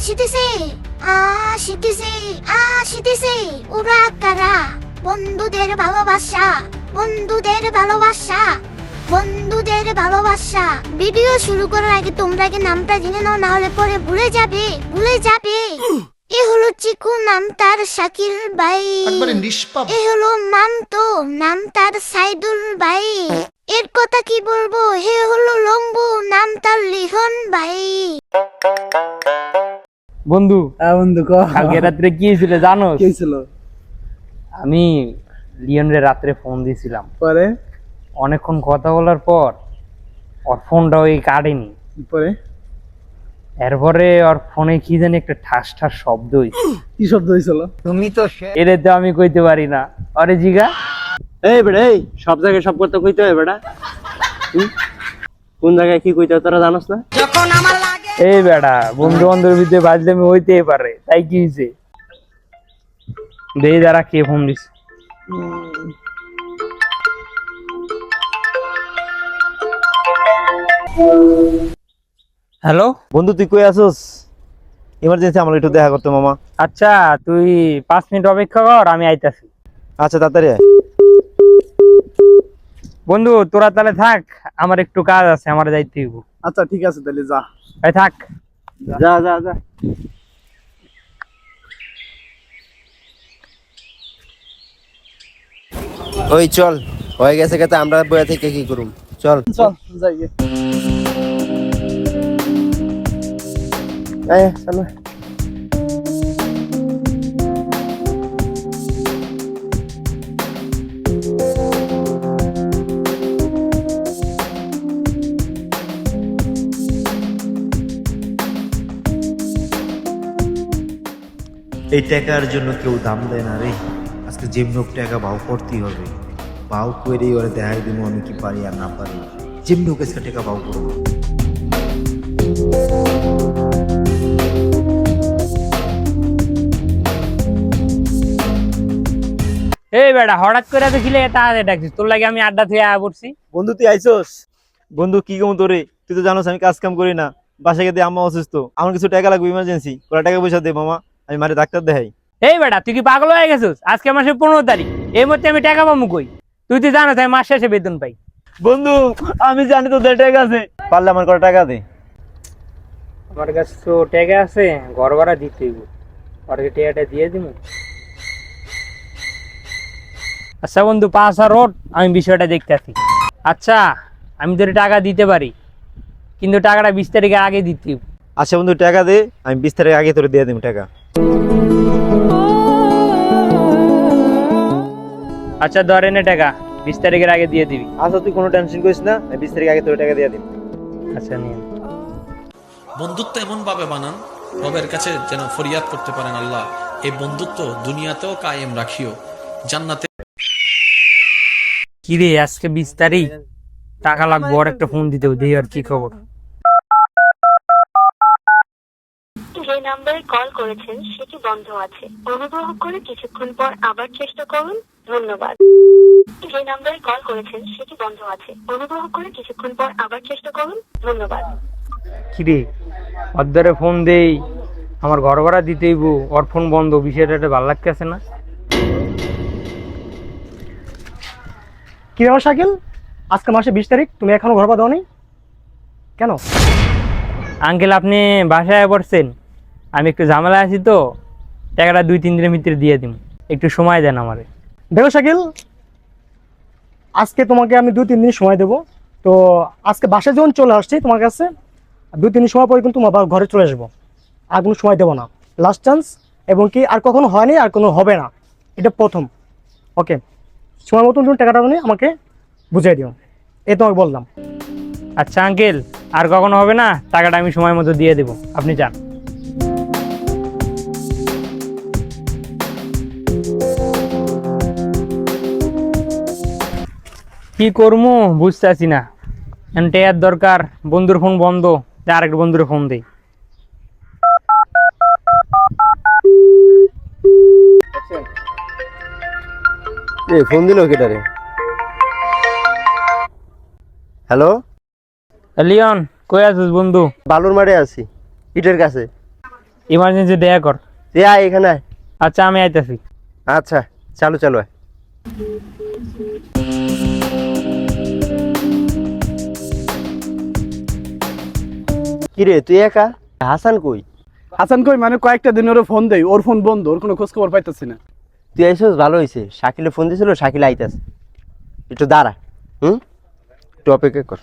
আসিতেছে আসিতেছে আসিতেছে। ওরা কারা? বন্ধুদের ভালোবাসা, বন্ধুদের ভালোবাসা, বন্ধুদের ভালোবাসা। ভিডিও শুরু করার আগে তোমরা আগে নামটা জেনে নাও, না হলে পরে ভুলে যাবে, ভুলে যাবে। এ হলো চিকু, নাম তার শাকিল ভাই। এ হলো মামতো, নাম তার সাইদুল ভাই। এর কথা কি বলবো, হে হলো লম্বু, নাম তার লিখন ভাই। বন্ধু, বন্ধু কালকে রাত্রে কি হয়েছিল জানো? কি হয়েছিল? আমি লিওনের রাত্রে ফোন দিয়েছিলাম, পরে অনেকক্ষণ কথা বলার পর ওর ফোনটা ওই কাটেনি। পরে এরপরে ওর ফোনে কি জানি একটা ঠাস ঠাস শব্দ হয়েছে। কি শব্দ হয়েছিল? এটা তো আমি কইতে পারি না, আরে জিগা। এই বেটা, এই সব জায়গায় সব কথা কইতে হয় বেটা। কোন জায়গায় কি কইতে হয় তোরা জানোস না? এই বেটা, বন্ধু বান্ধবের ভিতরে বাজলে আমি হইতেই পারে, তাই কি হয়েছে? দেই যারা কে ফোন দিছে। হ্যালো বন্ধু তুই কই আছোস? ইমার্জেন্সি আমার একটু দেখা করতে মামা। আচ্ছা, তুই 5 মিনিট অপেক্ষা কর, আমি আইতাছি। আচ্ছা তাড়াতাড়ি আয়। বন্ধু তোরা তাহলে থাক, আমার একটু কাজ আছে, আমার যাইতে হইব। আচ্ছা ঠিক আছে, তাহলে যা। এই থাক। যা যা যা। ওই চল, হয়ে গেছে কথা, আমরা বইয়া থেকে কি করুম? চল চল যাই গে। আয় চল। এই টাকার জন্য কেউ দাম দেয় না রে। আজকে যেমনি হোক টাকা ভাও করতেই হবে। ভাও করেই ওরা দেখাই দিব আমি কি পারি আর না পারি। যেমনি হোক আজকে টাকা ভাও করবো। এই বেটা, হঠাৎ করে দেখিলে তাড়াতাড়ি ডাকছিস, তোর লাগে আমি আড্ডা থেকে আয়া পড়ছি। বন্ধু তুই আইছস? বন্ধু কি কম তোরে, তুই তো জানোস আমি কাজ কাম করি না। বাসায় গিয়ে আম্মা অসুস্থ, আমার কিছু টাকা লাগবে ইমার্জেন্সি। ওরা টাকা পয়সা দে মামা, আমি মারে ডাক্তার দেখাই। এই বেটা, তুই কি পাগল হয়ে গেছিস? আজকে মাসের 15 তারিখ, এই মধ্যে আমি টাকা পাবো কই? তুই তো জানো আমি মাস শেষে বেতন পাই। বন্ধু আমি জানি তো টাকা আছে, পারলে আমার কত টাকা দে। আমার কাছে তো টাকা আছে, ঘর ভাড়া দিতে হইব, আর কি টাকাটা দিয়ে দিব। আচ্ছা বন্ধু, 5,000 রোড, আমি বিষয়টা দেখতেছি। আচ্ছা, আমি তোর টাকা দিতে পারি, কিন্তু টাকাটা 20 তারিখের আগে দিতে হইব। আচ্ছা বন্ধু টাকা দে, আমি 20 তারিখ আগে তোরে দিয়ে দিব টাকা। আচ্ছা ধরে নে টাকা, 20 তারিখের আগে দিয়ে দিবি। আচ্ছা তুই কোনো টেনশন করিস না, আমি 20 তারিখ আগে তোরে টাকা দিয়ে দিব। আচ্ছা নিয়ে। বন্ধুত্ব এমন ভাবে বানান রবের কাছে যেন ফরিয়াদ করতে পারেন, আল্লাহ এই বন্ধুত্ব দুনিয়াতেও কায়েম রাখিও, জান্নাতে। কিরে আজকে 20 তারিখ, টাকা লাগবো, আর একটা ফোন দিতে হবে, দেখি আর কি খবর। যে নম্বরে কল করেছেন সেটি বন্ধ আছে, অনুগ্রহ করে কিছুক্ষণ পর আবার চেষ্টা করুন। ধন্যবাদ। যে নম্বরে কল করেছেন সেটি বন্ধ আছে, অনুগ্রহ করে কিছুক্ষণ পর আবার চেষ্টা করুন। ধন্যবাদ। কিরে অর্ধরে ফোন দেই, আমার ঘর ভাড়া দিতে হইব, ওর ফোন বন্ধ, বিষয়টা ভালো লাগতেছে না। কি ব্যাপার শাকিল, আজকে মাসে 20 তারিখ, তুমি এখনো ঘর ভাড়া দাওনি কেন? আঙ্কেল আপনি বাসায় পড়ছেন, আমি একটু ঝামেলা আছি তো, টাকাটা 2-3 দিনের ভিতরে দিয়ে দিন, একটু সময় দেন আমারে। দেখো শাকিল, আজকে তোমাকে আমি 2-3 দিন সময় দেবো। তো আজকে বাসায় যখন চলে আসছি তোমার কাছে, 2-3 দিন সময় পরে কিন্তু তোমার ঘরে চলে আসবো। আর কোনো সময় দেবো না, লাস্ট চান্স। এবং কি আর কখনো হয়নি, আর কোনো হবে না, এটা প্রথম। ওকে, সময় মতন তুমি টাকাটা নিয়ে আমাকে বুঝিয়ে দিও, এই তোমাকে বললাম। আচ্ছা আঙ্কেল, আর কখনো হবে না, টাকাটা আমি সময় মতো দিয়ে দেবো, আপনি যান। কি করবো বুঝতেছি না, টাকার দরকার, বন্ধুর ফোন বন্ধ, আরেকটা বন্ধুর ফোন দেই। ফোন দিল কেটারে? হ্যালো লিওন, কই আছিস বন্ধু? বালুর মাঠে আছি, ইটের কাছে। ইমার্জেন্সি দেখা কর। তুই আয় এখানে আয়। আচ্ছা আমি আইতাছি। আচ্ছা চালু চালু আয়। কিরে তুই একা? হাসান কই? হাসান কই মানে কয়েকটা দিন ওর ফোন দেই, ওর ফোন বন্ধ, ওর কোনো খোঁজ খবর পাইতেছি না। তুই আইসস ভালো হয়েছে, শাকিলে ফোন দিয়েছিল, শাকিল আইতাছে। একটু দাঁড়া, একটু অপেক্ষা কর।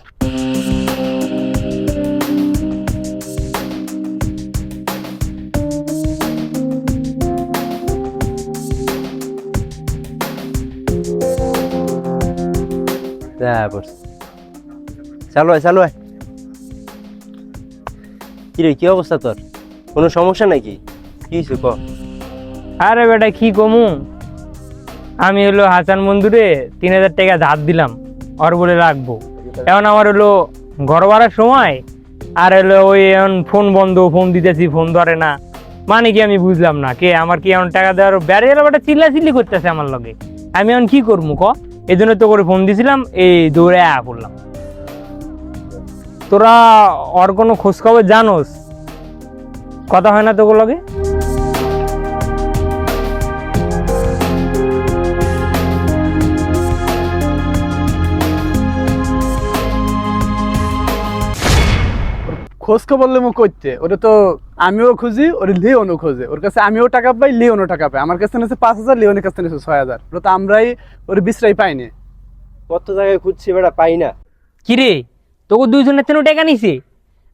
চালু আয় চালু আয়। কিরে কি অবস্থা তোর? কোনো সমস্যা নাকি? কি হয়েছে ক? আরে বেটা কি কমু, আমি হলো হাসান বন্ধুরে 3000 টাকা ধার দিলাম, ওর বলে রাখবো। এখন আমার হলো ঘর ভাড়ার সময়, আর হলো ওই এখন ফোন বন্ধ, ফোন দিতেছি ফোন ধরে না, মানে কি আমি বুঝলাম না। কে আমার কি এখন টাকা দেওয়ার বেড়ে গেল, বেটা চিল্লাচিল্লি করতেছে আমার লগে। আমি এখন কি করবো ক? এই জন্য তো করে ফোন দিছিলাম, এই দৌড়ে পড়লাম। তোরা ওর কোনো খোঁজ খবর জানোস? কথা হয় না তোর লগে? খোঁজ খবর লেমু করতে, ওটা তো আমিও খুঁজি, ওর লিওনও খোঁজে। ওর কাছে আমিও টাকা পাই, লিওনও টাকা পাই। আমার কাছে নিয়েছে 5000, লিওনের কাছে নিয়েছে 6000। ওটা তো আমরাই ওর বিশ্রাই পাইনি। কত জায়গায় খুঁজছি বেটা, পাই না। কিরে তোকে 2 জনের তেন টাকা নিছে?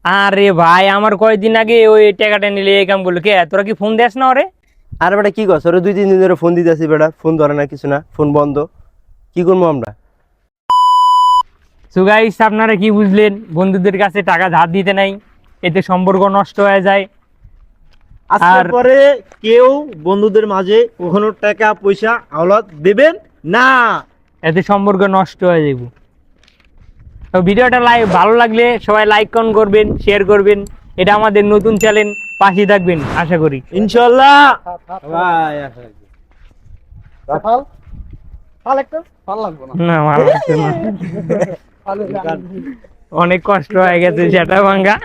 আরে ভাই আমার কয়েকদিন আগে ওই টাকাটা নিলে এই কাম করলো। কে তোরা কি ফোন দেস না ওরে? আর বেটা কি করছ? ওরা 2-3 দিন ধরে ফোন দিতেছি বেটা, ফোন ধরে না, কিছু না, ফোন বন্ধ। কি করবো আমরা? সো গাইস আপনারা কি বুঝলেন? বন্ধুদের কাছে টাকা ধার দিতে নাই, এতে সম্পর্ক নষ্ট হয়ে যায়। আজকের পরে কেউ বন্ধুদের মাঝে কখনো টাকা পয়সা আওলাদ দেবেন না, এতে সম্পর্ক নষ্ট হয়ে যাবে। তো ভিডিওটা ভালো লাগলে সবাই লাইক কমেন্ট করবেন, শেয়ার করবেন। এটা আমাদের নতুন চ্যানেল, পাশে থাকবেন আশা করি ইনশাল্লাহ। না ভালো লাগছে না। অনেক কষ্ট হয়ে গেছে সেটা ভাঙ্গা।